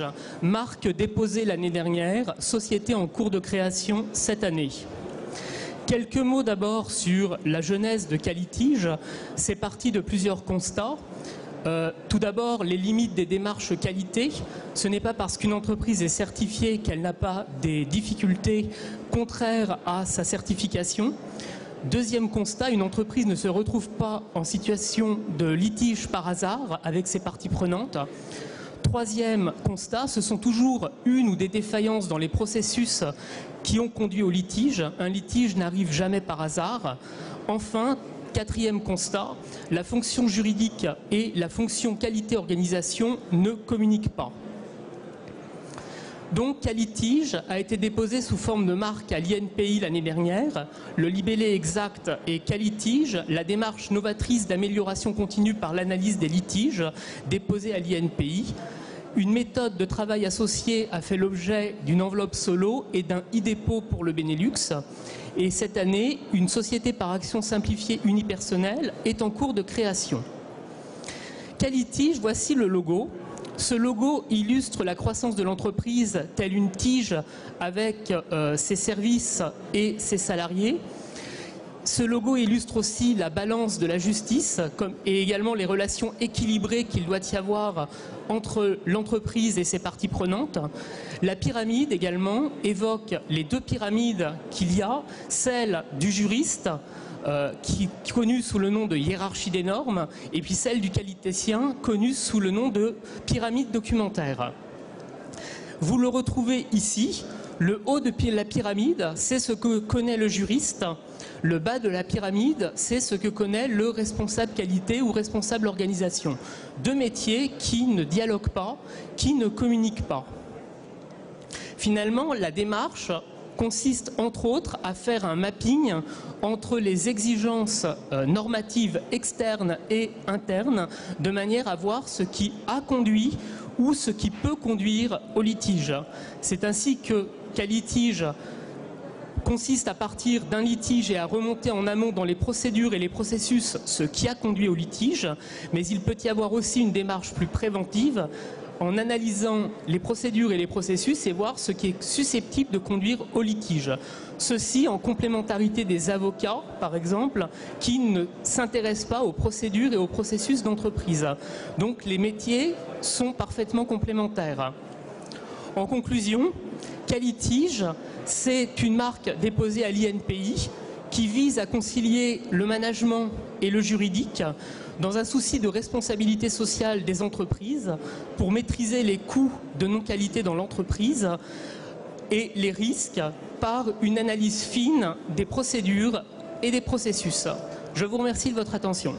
litige, marque déposée l'année dernière, société en cours de création cette année. Quelques mots d'abord sur la genèse de Qualitige. C'est parti de plusieurs constats. Tout d'abord, les limites des démarches qualité. Ce n'est pas parce qu'une entreprise est certifiée qu'elle n'a pas des difficultés contraires à sa certification. Deuxième constat, une entreprise ne se retrouve pas en situation de litige par hasard avec ses parties prenantes. Troisième constat, ce sont toujours une ou des défaillances dans les processus qui ont conduit au litige. Un litige n'arrive jamais par hasard. Enfin, quatrième constat, la fonction juridique et la fonction qualité-organisation ne communiquent pas. Donc, Qualitige a été déposé sous forme de marque à l'INPI l'année dernière. Le libellé exact est Qualitige, la démarche novatrice d'amélioration continue par l'analyse des litiges, déposée à l'INPI. Une méthode de travail associée a fait l'objet d'une enveloppe solo et d'un e-dépôt pour le Benelux. Et cette année, une société par action simplifiée unipersonnelle est en cours de création. Qualitige, voici le logo. Ce logo illustre la croissance de l'entreprise telle une tige avec ses services et ses salariés. Ce logo illustre aussi la balance de la justice et également les relations équilibrées qu'il doit y avoir entre l'entreprise et ses parties prenantes. La pyramide également évoque les deux pyramides qu'il y a, celle du juriste, qui est connue sous le nom de hiérarchie des normes, et puis celle du qualiticien, connue sous le nom de pyramide documentaire. Vous le retrouvez ici. Le haut de la pyramide, c'est ce que connaît le juriste. Le bas de la pyramide, c'est ce que connaît le responsable qualité ou responsable organisation. Deux métiers qui ne dialoguent pas, qui ne communiquent pas. Finalement, la démarche consiste entre autres à faire un mapping entre les exigences normatives externes et internes de manière à voir ce qui a conduit ou ce qui peut conduire au litige. C'est ainsi que Qualitige consiste à partir d'un litige et à remonter en amont dans les procédures et les processus ce qui a conduit au litige, mais il peut y avoir aussi une démarche plus préventive en analysant les procédures et les processus et voir ce qui est susceptible de conduire au litige. Ceci en complémentarité des avocats, par exemple, qui ne s'intéressent pas aux procédures et aux processus d'entreprise. Donc les métiers sont parfaitement complémentaires. En conclusion, Qualitige, c'est une marque déposée à l'INPI qui vise à concilier le management et le juridique dans un souci de responsabilité sociale des entreprises pour maîtriser les coûts de non-qualité dans l'entreprise et les risques par une analyse fine des procédures et des processus. Je vous remercie de votre attention.